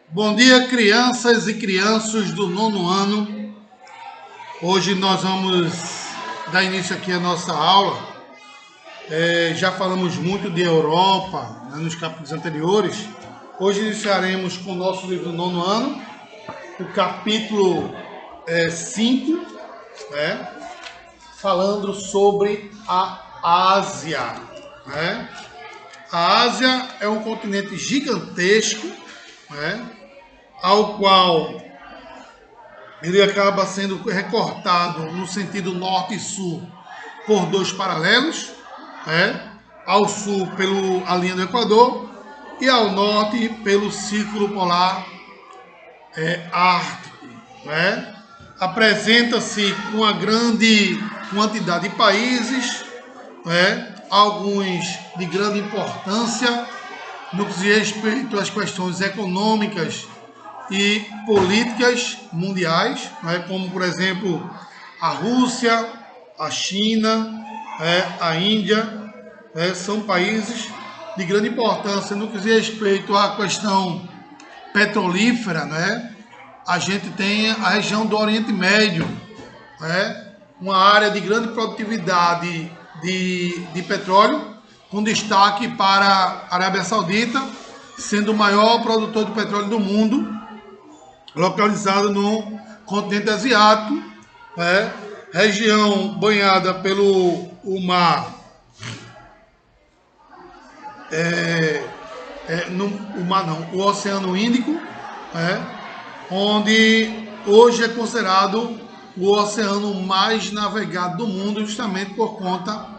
Bom dia, crianças e crianças do nono ano. Hoje nós vamos dar início aqui à nossa aula. Já falamos muito de Europa, né, nos capítulos anteriores. Hoje iniciaremos com o nosso livro do nono ano, o capítulo 5, né, falando sobre a Ásia. Né? A Ásia é um continente gigantesco, né, ao qual ele acaba sendo recortado no sentido norte e sul por dois paralelos, né? Ao sul pela linha do Equador e ao norte pelo círculo polar ártico. Né? Apresenta-se com uma grande quantidade de países, né? Alguns de grande importância no que diz respeito às questões econômicas e políticas mundiais, né, como por exemplo a Rússia, a China, a Índia, são países de grande importância no que diz respeito à questão petrolífera. Né? A gente tem a região do Oriente Médio, né, uma área de grande produtividade de petróleo, com destaque para a Arábia Saudita, sendo o maior produtor de petróleo do mundo, localizado no continente asiático, né? Região banhada pelo mar, o Oceano Índico, né? Onde hoje é considerado o oceano mais navegado do mundo, justamente por conta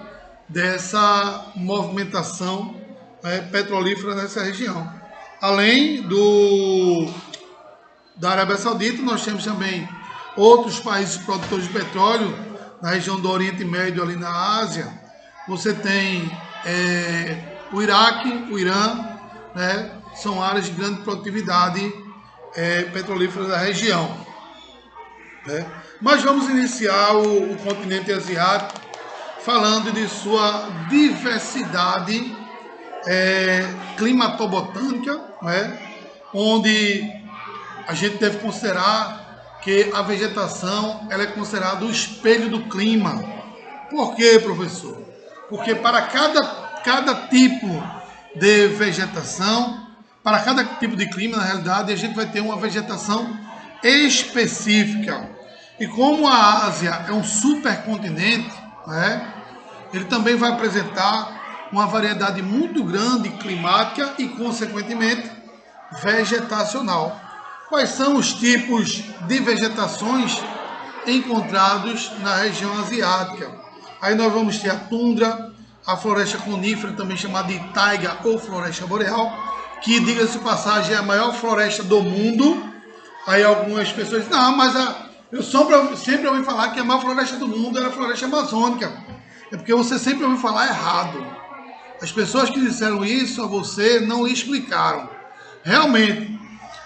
dessa movimentação petrolífera nessa região. Além da Arábia Saudita, nós temos também outros países produtores de petróleo na região do Oriente Médio, ali na Ásia. Você tem o Iraque, o Irã, né? São áreas de grande produtividade petrolífera da região. Né? Mas vamos iniciar o continente asiático falando de sua diversidade climatobotânica, né? Onde a gente deve considerar que a vegetação ela é considerada o espelho do clima. Por quê, professor? Porque para cada tipo de vegetação, para cada tipo de clima, na realidade, a gente vai ter uma vegetação específica. E como a Ásia é um supercontinente, né, ele também vai apresentar uma variedade muito grande climática e, consequentemente, vegetacional. Quais são os tipos de vegetações encontrados na região asiática? Aí nós vamos ter a tundra, a floresta conífera, também chamada de taiga ou floresta boreal, que, diga-se de passagem, é a maior floresta do mundo. Aí algumas pessoas dizem, não, mas eu sempre ouvi falar que a maior floresta do mundo era a floresta amazônica. É porque você sempre ouviu falar errado. As pessoas que disseram isso a você não lhe explicaram. Realmente,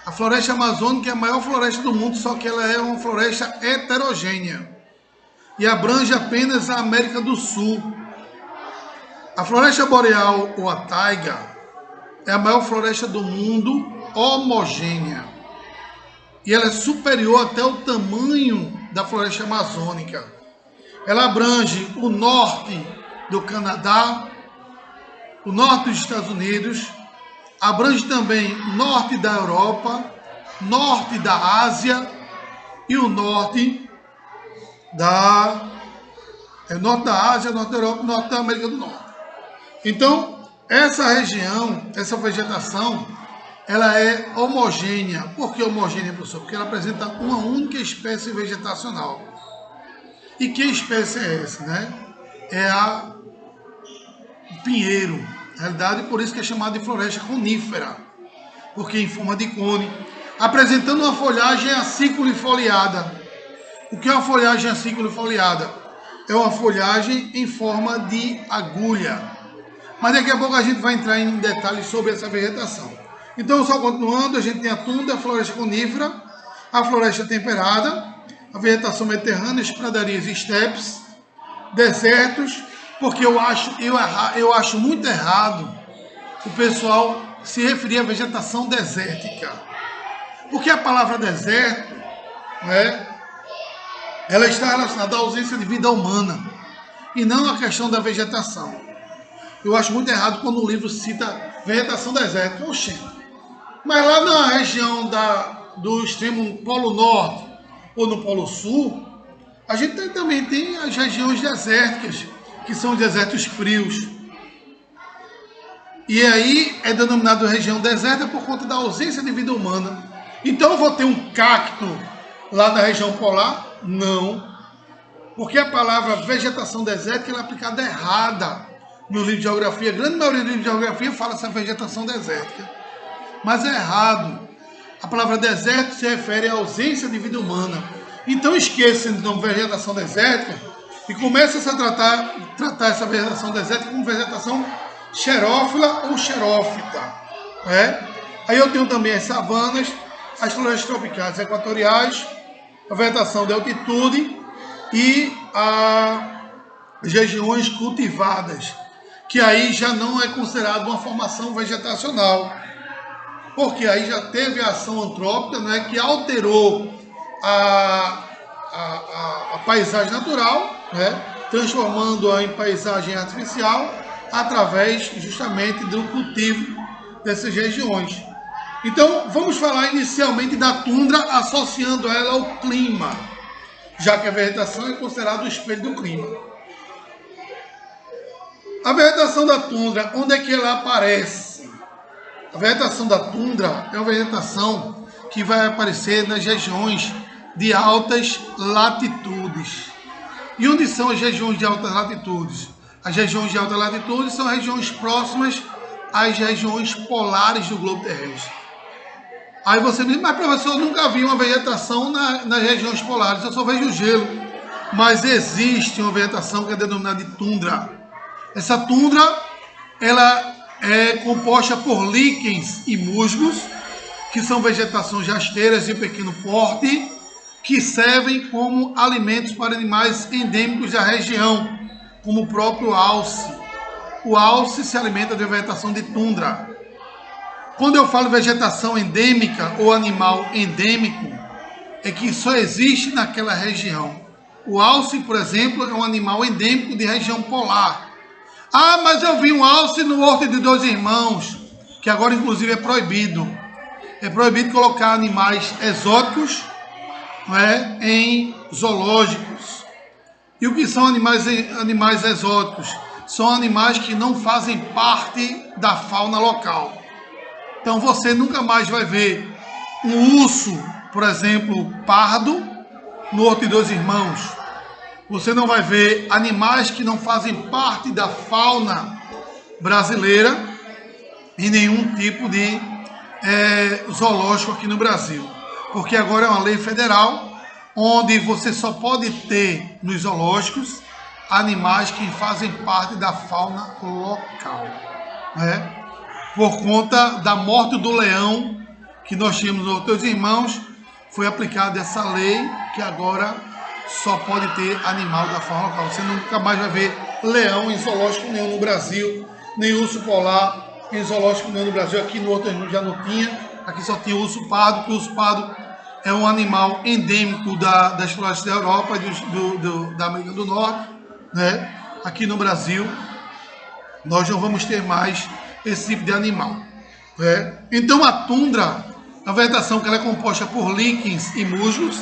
a floresta amazônica é a maior floresta do mundo, só que ela é uma floresta heterogênea e abrange apenas a América do Sul. A floresta boreal ou a taiga é a maior floresta do mundo homogênea e ela é superior até o tamanho da floresta amazônica. Ela abrange o norte do Canadá, o norte dos Estados Unidos, abrange também norte da Europa, norte da Ásia e o norte da Ásia, norte da Europa e norte da América do Norte. Então, essa região, essa vegetação, ela é homogênea. Por que homogênea, professor? Porque ela apresenta uma única espécie vegetacional. E que espécie é essa, né? É o pinheiro. Na realidade, por isso que é chamada de floresta conífera, porque em forma de cone, apresentando uma folhagem aciculifoliada. O que é uma folhagem aciculifoliada? É uma folhagem em forma de agulha. Mas daqui a pouco a gente vai entrar em detalhes sobre essa vegetação. Então, só continuando, a gente tem a tundra, a floresta conífera, a floresta temperada, a vegetação mediterrânea, as pradarias e estepes, desertos, porque eu acho muito errado o pessoal se referir à vegetação desértica. Porque a palavra deserto, né, ela está relacionada à ausência de vida humana e não à questão da vegetação. Eu acho muito errado quando o livro cita vegetação desértica. Oxê, mas lá na região do extremo Polo Norte ou no Polo Sul, a gente também tem as regiões desérticas, que são desertos frios. E aí é denominado região deserta por conta da ausência de vida humana. Então eu vou ter um cacto lá na região polar? Não. Porque a palavra vegetação desértica ela é aplicada errada no livro de geografia. A grande maioria do livro de geografia fala essa vegetação desértica. Mas é errado. A palavra deserto se refere à ausência de vida humana. Então esqueça o nome vegetação desértica e comece a tratar essa vegetação desértica como vegetação xerófila ou xerófita. Né? Aí eu tenho também as savanas, as florestas tropicais equatoriais, a vegetação de altitude e as regiões cultivadas, que aí já não é considerado uma formação vegetacional, porque aí já teve a ação antrópica, né, que alterou a paisagem natural, né, transformando-a em paisagem artificial através justamente do cultivo dessas regiões. Então, vamos falar inicialmente da tundra, associando ela ao clima, já que a vegetação é considerada o espelho do clima. A vegetação da tundra, onde é que ela aparece? A vegetação da tundra é uma vegetação que vai aparecer nas regiões de altas latitudes. E onde são as regiões de altas latitudes? As regiões de alta latitude são regiões próximas às regiões polares do globo terrestre. Aí você me diz, mas professor, eu nunca vi uma vegetação nas regiões polares, eu só vejo gelo. Mas existe uma vegetação que é denominada de tundra. Essa tundra, ela é composta por líquens e musgos, que são vegetações rasteiras de pequeno porte, que servem como alimentos para animais endêmicos da região, como o próprio alce. O alce se alimenta de vegetação de tundra. Quando eu falo vegetação endêmica ou animal endêmico, é que só existe naquela região. O alce, por exemplo, é um animal endêmico de região polar. Ah, mas eu vi um alce no Horto de Dois Irmãos, que agora inclusive é proibido. É proibido colocar animais exóticos, não é, em zoológicos. E o que são animais exóticos? São animais que não fazem parte da fauna local. Então você nunca mais vai ver um urso, por exemplo, pardo, no Horto de Dois Irmãos. Você não vai ver animais que não fazem parte da fauna brasileira em nenhum tipo de zoológico aqui no Brasil. Porque agora é uma lei federal onde você só pode ter nos zoológicos animais que fazem parte da fauna local, né? Por conta da morte do leão que nós tínhamos nos Dois Irmãos, foi aplicada essa lei que agora só pode ter animal da fauna local. Você nunca mais vai ver leão em zoológico nenhum no Brasil, nem urso polar em zoológico nenhum no Brasil. Aqui no outro já não tinha, aqui só tinha urso pardo, que o urso pardo é um animal endêmico das florestas da Europa e da América do Norte, né? Aqui no Brasil nós não vamos ter mais esse tipo de animal, né? Então a tundra, a vegetação que ela é composta por líquens e musgos,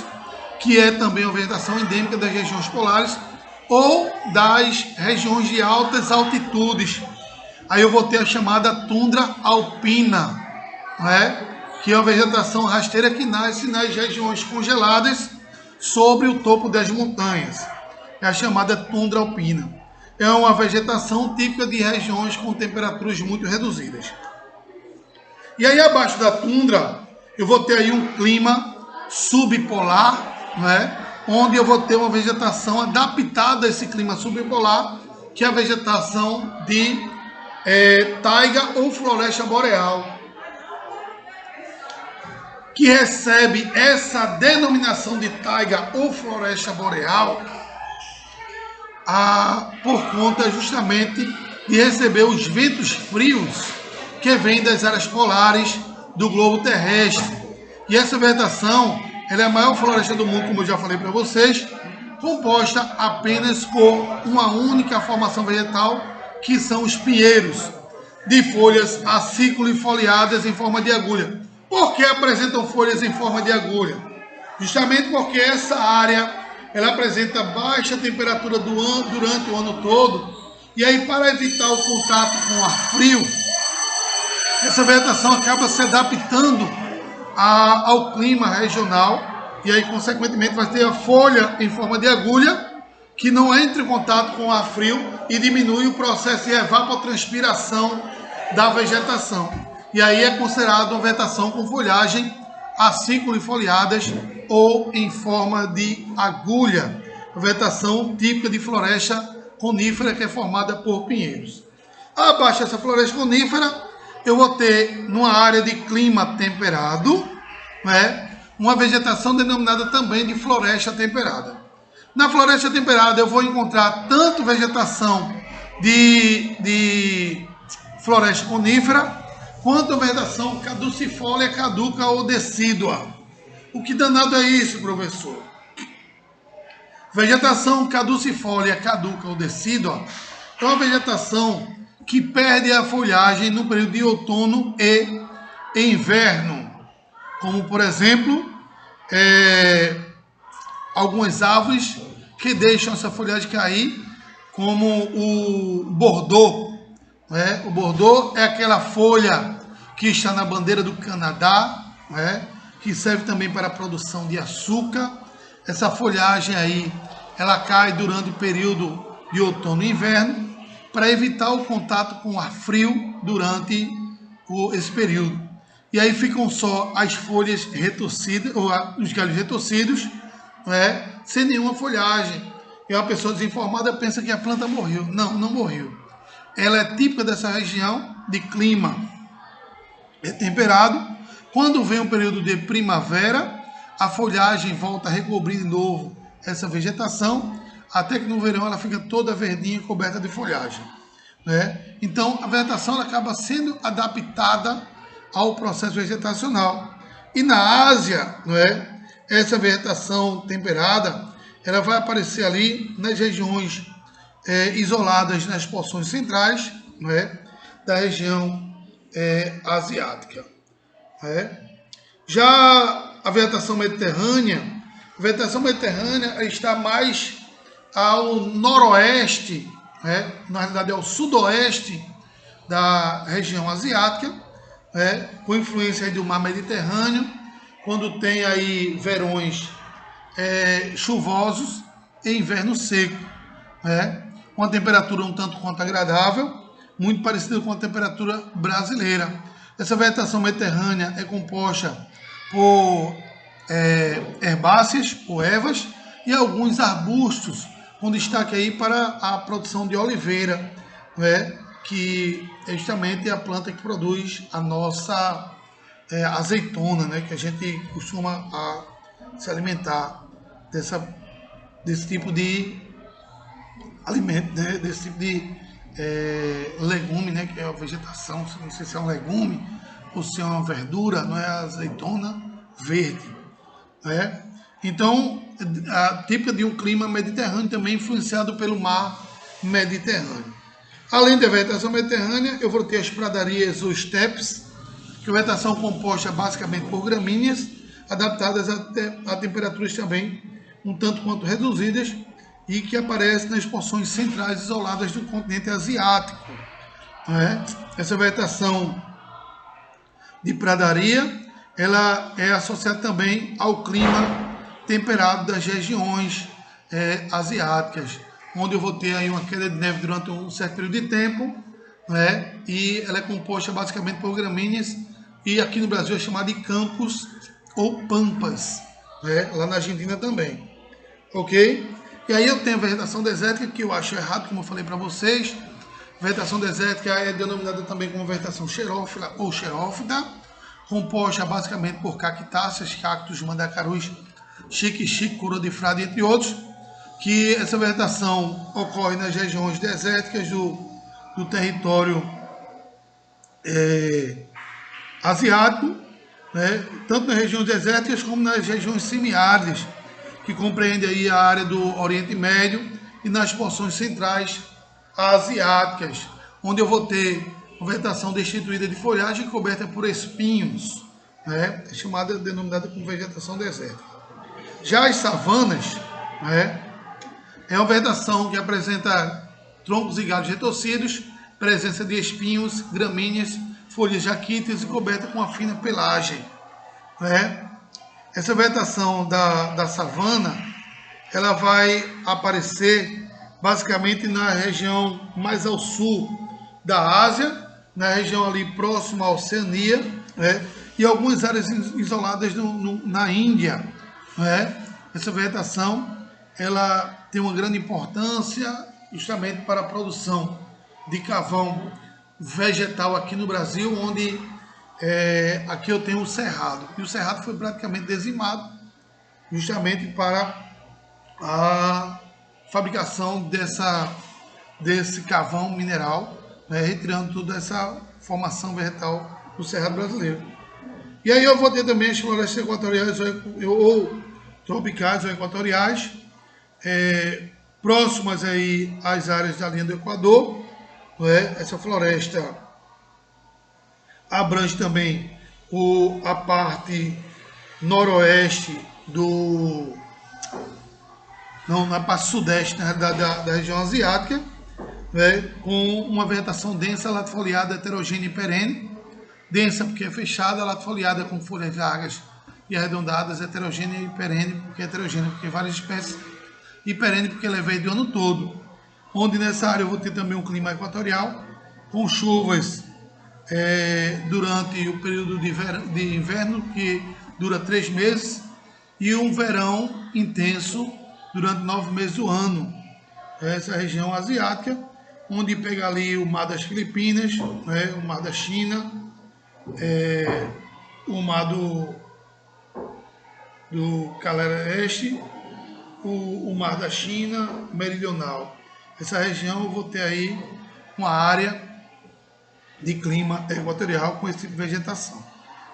que é também uma vegetação endêmica das regiões polares ou das regiões de altas altitudes. Aí eu vou ter a chamada tundra alpina, né? Que é uma vegetação rasteira que nasce nas regiões congeladas sobre o topo das montanhas. É a chamada tundra alpina. É uma vegetação típica de regiões com temperaturas muito reduzidas. E aí abaixo da tundra, eu vou ter aí um clima subpolar, né? Onde eu vou ter uma vegetação adaptada a esse clima subpolar, que é a vegetação de taiga ou floresta boreal, que recebe essa denominação de taiga ou floresta boreal por conta justamente de receber os ventos frios que vêm das áreas polares do globo terrestre. E essa vegetação, ela é a maior floresta do mundo, como eu já falei para vocês, composta apenas por uma única formação vegetal, que são os pinheiros, de folhas aciculifoliadas em forma de agulha. Por que apresentam folhas em forma de agulha? Justamente porque essa área ela apresenta baixa temperatura durante o ano todo, e aí para evitar o contato com ar frio, essa vegetação acaba se adaptando ao clima regional, e aí consequentemente vai ter a folha em forma de agulha, que não entra em contato com o ar frio e diminui o processo de evapotranspiração da vegetação. E aí é considerado uma vegetação com folhagem aciculifoliadas ou em forma de agulha, a vegetação típica de floresta conífera que é formada por pinheiros. Abaixo dessa floresta conífera, eu vou ter, numa área de clima temperado, né, uma vegetação denominada também de floresta temperada. Na floresta temperada eu vou encontrar tanto vegetação de floresta conífera, quanto vegetação caducifólia, caduca ou decídua. O que danado é isso, professor? Vegetação caducifólia, caduca ou decídua é uma vegetação que perde a folhagem no período de outono e inverno. Como, por exemplo, algumas árvores que deixam essa folhagem cair, como o bordô. Né? O bordô é aquela folha que está na bandeira do Canadá, né? Que serve também para a produção de açúcar. Essa folhagem aí, ela cai durante o período de outono e inverno, para evitar o contato com o ar frio durante esse período. E aí ficam só as folhas retorcidas, ou os galhos retorcidos, né? Sem nenhuma folhagem. E uma pessoa desinformada pensa que a planta morreu. Não, não morreu. Ela é típica dessa região de clima temperado. Quando vem um período de primavera, a folhagem volta a recobrir de novo essa vegetação, até que no verão ela fica toda verdinha, coberta de folhagem. Né? Então, a vegetação ela acaba sendo adaptada ao processo vegetacional. E na Ásia, não é? Essa vegetação temperada, ela vai aparecer ali nas regiões isoladas, nas porções centrais, não é? Da região asiática. Já a vegetação mediterrânea está mais ao noroeste, né? Na realidade ao sudoeste da região asiática, com influência aí do mar Mediterrâneo, quando tem aí verões chuvosos e inverno seco, uma temperatura um tanto quanto agradável, muito parecida com a temperatura brasileira. Essa vegetação mediterrânea é composta por herbáceas ou ervas e alguns arbustos, com destaque aí para a produção de oliveira, que é justamente a planta que produz a nossa azeitona, que a gente costuma se alimentar desse tipo de alimento, desse tipo de legume, que é a vegetação, não sei se é um legume ou se é uma verdura, não é a azeitona verde. Então, a típica de um clima mediterrâneo, também influenciado pelo mar Mediterrâneo. Além da vegetação mediterrânea, eu vou ter as pradarias ou estepes, que é uma vegetação composta basicamente por gramíneas, adaptadas a temperaturas também um tanto quanto reduzidas, e que aparece nas porções centrais isoladas do continente asiático. Essa vegetação de pradaria, ela é associada também ao clima temperado das regiões asiáticas, onde eu vou ter aí uma queda de neve durante um certo período de tempo, e ela é composta basicamente por gramíneas, e aqui no Brasil é chamada de campos ou pampas, lá na Argentina também. Ok? E aí eu tenho a vegetação desértica, que eu acho errado, como eu falei para vocês. Vegetação desértica é denominada também como vegetação xerófila ou xerófita, composta basicamente por cactáceas, cactos, mandacarus, xique-xique, coroa de frade, entre outros, que essa vegetação ocorre nas regiões desérticas do território asiático, né? Tanto nas regiões desérticas como nas regiões semiáridas, que compreende aí a área do Oriente Médio e nas porções centrais asiáticas, onde eu vou ter uma vegetação destituída de folhagem coberta por espinhos, né? É chamada, denominada como vegetação desértica. Já as savanas, né, é uma vegetação que apresenta troncos e galhos retorcidos, presença de espinhos, gramíneas, folhas jaquíteas e coberta com uma fina pelagem, né? Essa vegetação da savana, ela vai aparecer basicamente na região mais ao sul da Ásia, na região ali próxima à Oceania, né? E algumas áreas isoladas na Índia, né? Essa vegetação, ela tem uma grande importância justamente para a produção de carvão vegetal aqui no Brasil, onde aqui eu tenho o cerrado. E o cerrado foi praticamente dizimado justamente para a fabricação desse carvão mineral, né, retirando toda essa formação vegetal do cerrado brasileiro. E aí eu vou ter também as florestas equatoriais ou tropicais ou equatoriais, próximas aí às áreas da linha do Equador, né? Essa floresta abrange também a parte noroeste na parte sudeste, né, da região asiática, né, com uma vegetação densa, latifoliada, heterogênea e perene. Densa porque é fechada, latifoliada com folhas largas e arredondadas, heterogênea e perene, porque é heterogênea porque várias espécies, e perene porque ela é verde o ano todo. Onde nessa área eu vou ter também um clima equatorial, com chuvas durante o período de inverno, que dura 3 meses, e um verão intenso durante 9 meses do ano. Essa região asiática, onde pega ali o mar das Filipinas, né, o mar da China, o mar do Calera Este, o mar da China meridional. Essa região eu vou ter aí uma área de clima equatorial com esse tipo de vegetação,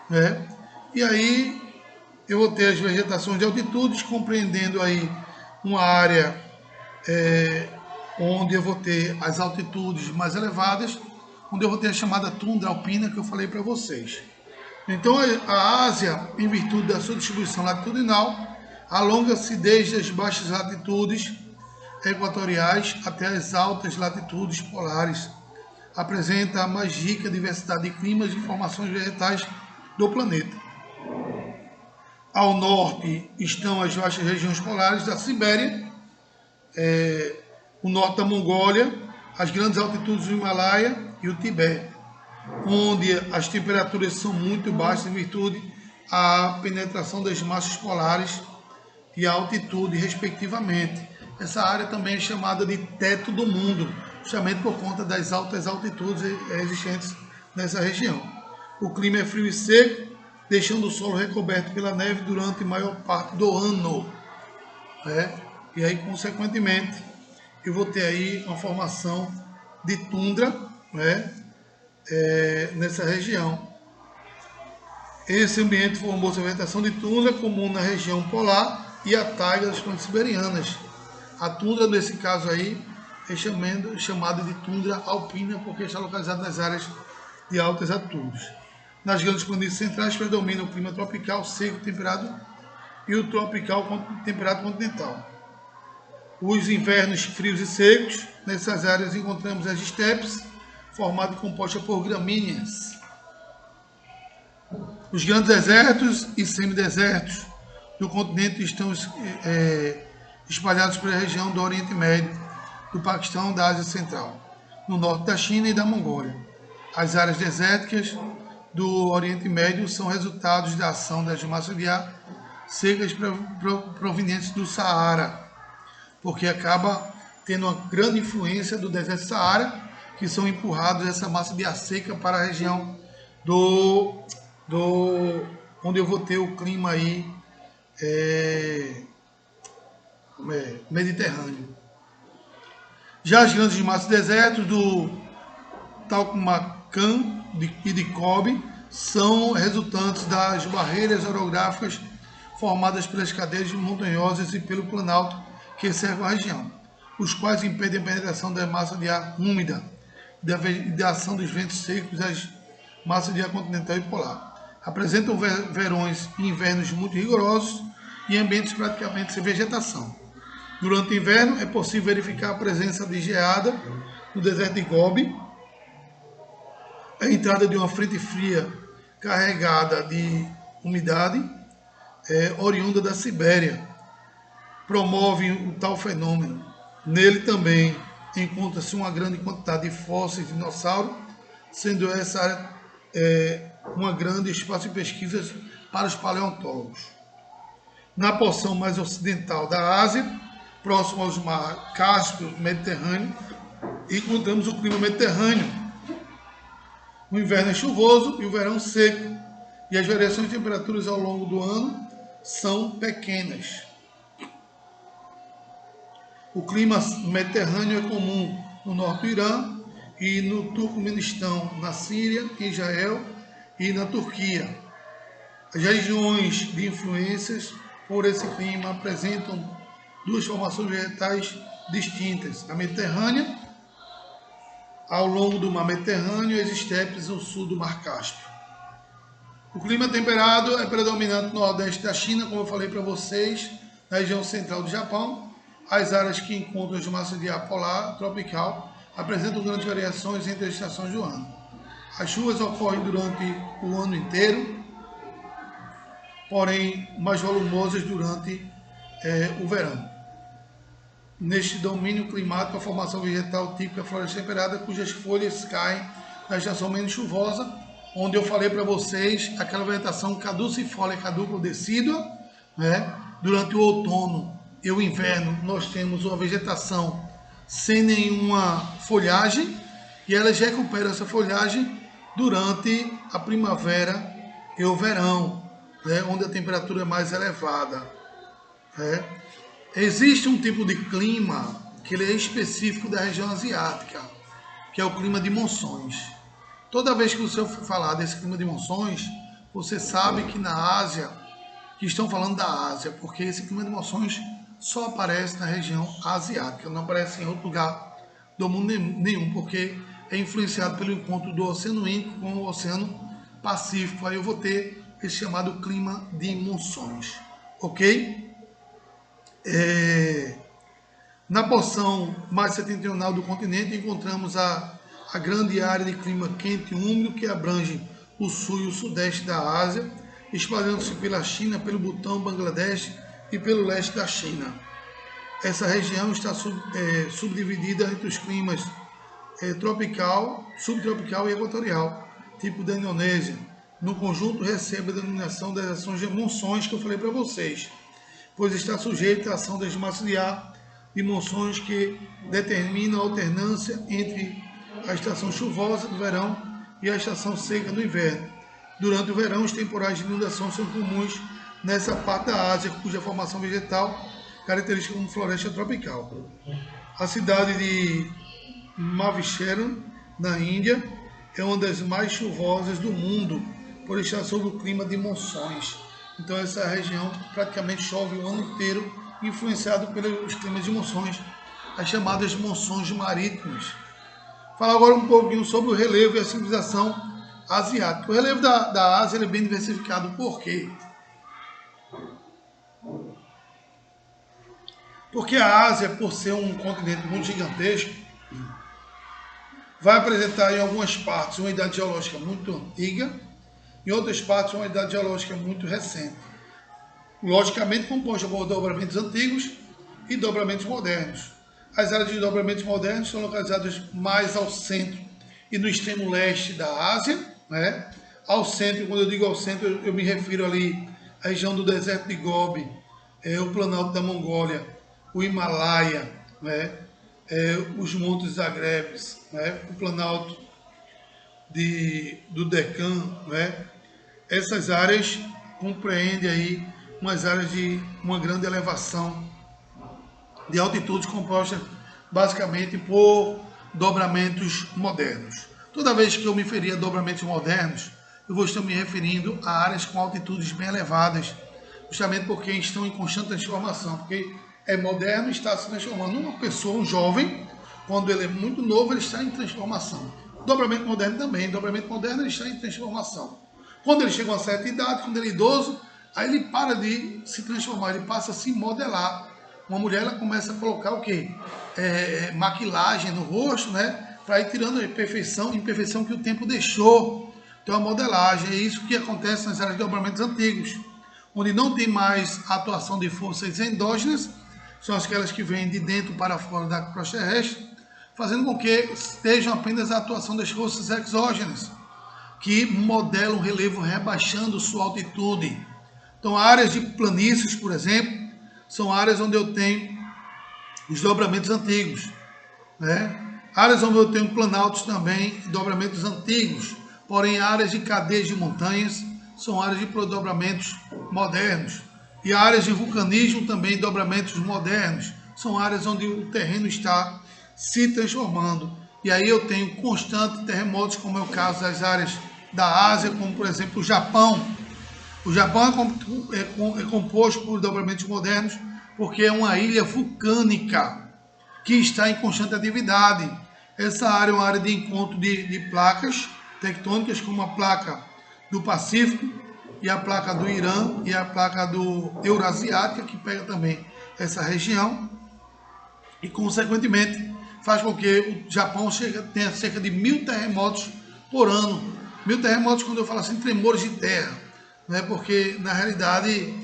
né? E aí eu vou ter as vegetações de altitudes, compreendendo aí uma área onde eu vou ter as altitudes mais elevadas, onde eu vou ter a chamada tundra alpina que eu falei para vocês. Então a Ásia, em virtude da sua distribuição latitudinal, alonga-se desde as baixas latitudes equatoriais até as altas latitudes polares. Apresenta a mais rica diversidade de climas e formações vegetais do planeta. Ao norte estão as vastas regiões polares da Sibéria, o norte da Mongólia, as grandes altitudes do Himalaia e o Tibete, onde as temperaturas são muito baixas em virtude à penetração das massas polares e a altitude, respectivamente. Essa área também é chamada de teto do mundo, justamente por conta das altas altitudes existentes nessa região. O clima é frio e seco, deixando o solo recoberto pela neve durante a maior parte do ano, né? E aí, consequentemente, eu vou ter aí uma formação de tundra, né, nessa região. Esse ambiente formou-se a vegetação de tundra comum na região polar e a taiga das plantas siberianas. A tundra, nesse caso aí, é chamada de tundra alpina porque está localizada nas áreas de altas altitudes. Nas grandes planícies centrais predomina o clima tropical seco temperado e o tropical temperado continental. Os invernos frios e secos, nessas áreas encontramos as estepes, formada e composta por gramíneas. Os grandes desertos e semidesertos do continente estão espalhados pela região do Oriente Médio, do Paquistão, da Ásia Central, no norte da China e da Mongólia. As áreas desérticas do Oriente Médio são resultados da ação das massas de ar secas provenientes do Saara, porque acaba tendo uma grande influência do deserto do Saara, que são empurrados essa massa de ar seca para a região onde eu vou ter o clima aí mediterrâneo. Já as grandes massas de deserto do Talcumacã e de Kobe são resultantes das barreiras orográficas formadas pelas cadeias montanhosas e pelo planalto que cercam a região, os quais impedem a penetração da massa de ar úmida e da ação dos ventos secos das massas de ar continental e polar. Apresentam verões e invernos muito rigorosos e ambientes praticamente sem vegetação. Durante o inverno é possível verificar a presença de geada no deserto de Gobi, a entrada de uma frente fria carregada de umidade oriunda da Sibéria promove o tal fenômeno. Nele também encontra-se uma grande quantidade de fósseis de dinossauro, sendo essa área uma grande espaço de pesquisas para os paleontólogos. Na porção mais ocidental da Ásia, próximo aos mares Cáspio e Mediterrâneo, encontramos o clima mediterrâneo. O inverno é chuvoso e o verão seco, e as variações de temperaturas ao longo do ano são pequenas. O clima mediterrâneo é comum no norte do Irã e no Turcomenistão, na Síria, em Israel e na Turquia. As regiões de influências por esse clima apresentam duas formações vegetais distintas. Na Mediterrânea, ao longo do mar Mediterrâneo, e as estepes no sul do mar Cáspio. O clima temperado é predominante no nordeste da China, como eu falei para vocês, na região central do Japão. As áreas que encontram as massas de ar polar tropical apresentam grandes variações entre as estações do ano. As chuvas ocorrem durante o ano inteiro, porém mais volumosas durante o verão. Neste domínio climático, a formação vegetal típica floresta temperada, cujas folhas caem na estação menos chuvosa, onde eu falei para vocês aquela vegetação caducifólia, caduca decídua, né? Durante o outono e o inverno, nós temos uma vegetação sem nenhuma folhagem e elas recuperam essa folhagem durante a primavera e o verão, né? Onde a temperatura é mais elevada. Né? Existe um tipo de clima que ele é específico da região asiática, que é o clima de monções. Toda vez que você for falar desse clima de monções, você sabe que na Ásia, que estão falando da Ásia, porque esse clima de monções só aparece na região asiática, não aparece em outro lugar do mundo nenhum, porque é influenciado pelo encontro do Oceano Índico com o Oceano Pacífico. Aí eu vou ter esse chamado clima de monções, ok? Na porção mais setentrional do continente encontramos a grande área de clima quente e úmido que abrange o sul e o sudeste da Ásia, espalhando-se pela China, pelo Butão, Bangladesh e pelo leste da China. Essa região está subdividida entre os climas tropical, subtropical e equatorial, tipo da Indonésia. No conjunto recebe a denominação das ações de monções que eu falei para vocês, pois está sujeito à ação das massas de ar de monções que determinam a alternância entre a estação chuvosa do verão e a estação seca do inverno. Durante o verão, os temporais de inundação são comuns nessa parte da Ásia, cuja formação vegetal característica como floresta tropical. A cidade de Mavishera, na Índia, é uma das mais chuvosas do mundo, por estar sob o clima de monções. Então essa região praticamente chove o ano inteiro, influenciado pelos climas de monções, as chamadas monções marítimas. Falar agora um pouquinho sobre o relevo e a civilização asiática. O relevo da Ásia é bem diversificado. Por quê? Porque a Ásia, por ser um continente muito gigantesco, vai apresentar em algumas partes uma idade geológica muito antiga, em outras partes uma idade geológica muito recente. Logicamente composta por dobramentos antigos e dobramentos modernos. As áreas de dobramentos modernos são localizadas mais ao centro e no extremo leste da Ásia, né? Ao centro, quando eu digo ao centro, eu me refiro ali à região do deserto de Gobi, o Planalto da Mongólia, o Himalaia, né? Os Montes Zagrebes, né? O Planalto do Deccan, né? Essas áreas compreendem aí umas áreas de uma grande elevação de altitudes compostas basicamente por dobramentos modernos. Toda vez que eu me referir a dobramentos modernos, eu vou estar me referindo a áreas com altitudes bem elevadas, justamente porque estão em constante transformação, porque é moderno e está se transformando. Uma pessoa, um jovem, quando ele é muito novo, ele está em transformação. Dobramento moderno também, dobramento moderno ele está em transformação. Quando ele chega a uma certa idade, quando ele é idoso, aí ele para de se transformar, ele passa a se modelar. Uma mulher, ela começa a colocar o quê? Maquilagem no rosto, né? Para ir tirando a imperfeição que o tempo deixou. Então a modelagem, é isso que acontece nas áreas de dobramentos antigos, onde não tem mais a atuação de forças endógenas, são aquelas que vêm de dentro para fora da crosta terrestre, fazendo com que estejam apenas a atuação das forças exógenas, que modelam o relevo rebaixando sua altitude. Então áreas de planícies, por exemplo, são áreas onde eu tenho os dobramentos antigos, né? Áreas onde eu tenho planaltos também, dobramentos antigos, porém áreas de cadeias de montanhas são áreas de dobramentos modernos. E áreas de vulcanismo também, dobramentos modernos, são áreas onde o terreno está se transformando. E aí eu tenho constantes terremotos, como é o caso das áreas da Ásia, como por exemplo o Japão. O Japão é composto por dobramentos modernos porque é uma ilha vulcânica que está em constante atividade. Essa área é uma área de encontro de placas tectônicas, como a placa do Pacífico e a placa do Irã e a placa do Eurasiática, que pega também essa região e, consequentemente, faz com que o Japão tenha cerca de 1000 terremotos por ano. 1000 terremotos, quando eu falo assim, tremores de terra, né? Porque, na realidade,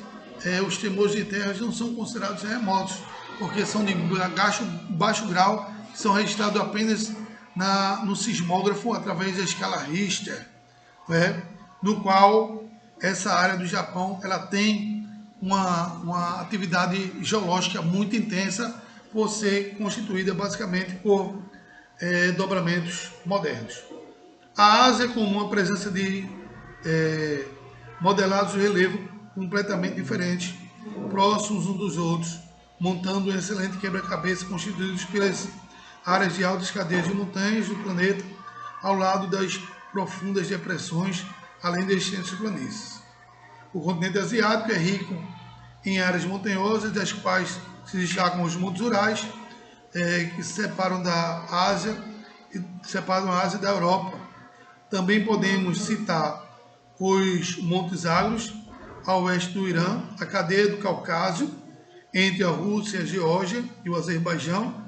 os tremores de terra não são considerados terremotos, porque são de baixo grau, que são registrados apenas no sismógrafo através da escala Richter, né? No qual essa área do Japão ela tem uma atividade geológica muito intensa, por ser constituída basicamente por dobramentos modernos. A Ásia é comum a presença de modelados de relevo completamente diferentes, próximos uns dos outros, montando um excelente quebra-cabeça constituídos pelas áreas de altas cadeias de montanhas do planeta, ao lado das profundas depressões, além das extensas planícies. O continente asiático é rico em áreas montanhosas, das quais se destacam os Montes Urais, que se separam da Ásia e separam a Ásia da Europa. Também podemos citar os Montes Agros, ao oeste do Irã, a cadeia do Caucásio, entre a Rússia, a Geórgia e o Azerbaijão,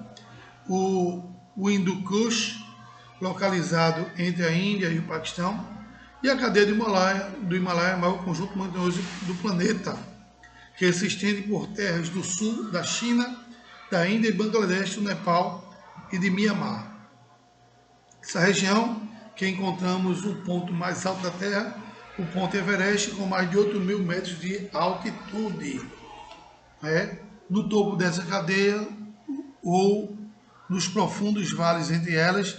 o Hindu Kush, localizado entre a Índia e o Paquistão, e a cadeia do Himalaia, maior conjunto montanhoso do planeta, que se estende por terras do sul da China, da Índia e Bangladesh, do Nepal e de Mianmar. Essa região que encontramos o ponto mais alto da Terra, o Ponto Everest, com mais de 8.000 metros de altitude. No topo dessa cadeia ou nos profundos vales entre elas,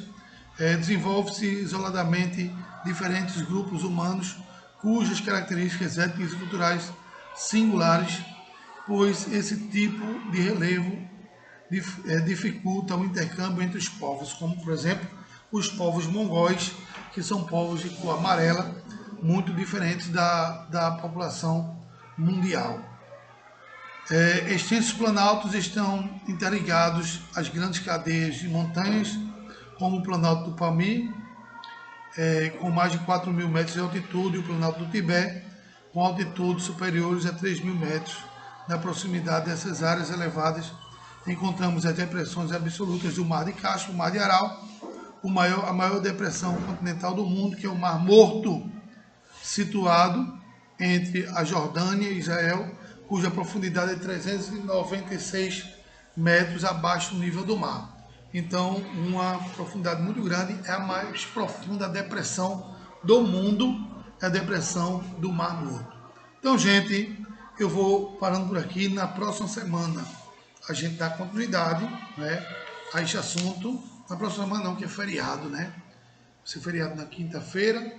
desenvolve-se isoladamente diferentes grupos humanos cujas características étnicas e culturais singulares, pois esse tipo de relevo dificulta o intercâmbio entre os povos, como por exemplo os povos mongóis, que são povos de cor amarela, muito diferentes da população mundial. Extensos planaltos estão interligados às grandes cadeias de montanhas, como o Planalto do Pamir, com mais de 4.000 metros de altitude, e o Planalto do Tibete, com altitudes superiores a 3.000 metros. Na proximidade dessas áreas elevadas, encontramos as depressões absolutas do Mar de Cáspio, o Mar de Aral, a maior depressão continental do mundo, que é o Mar Morto, situado entre a Jordânia e Israel, cuja profundidade é 396 metros abaixo do nível do mar. Então, uma profundidade muito grande, é a mais profunda depressão do mundo, é a depressão do Mar Morto. Então, gente, eu vou parando por aqui. Na próxima semana, a gente dá continuidade, né, a este assunto. Na próxima semana não, que é feriado, né? Vai ser feriado na quinta-feira.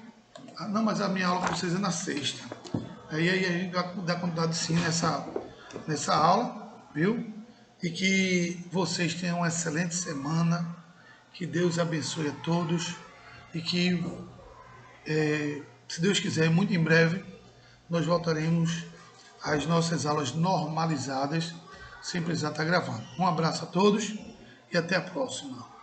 Não, mas a minha aula com vocês é na sexta. Aí a gente vai dar continuidade sim nessa aula, viu? E que vocês tenham uma excelente semana. Que Deus abençoe a todos. E que se Deus quiser, muito em breve, nós voltaremos às nossas aulas normalizadas, sem precisar estar gravando. Um abraço a todos e até a próxima.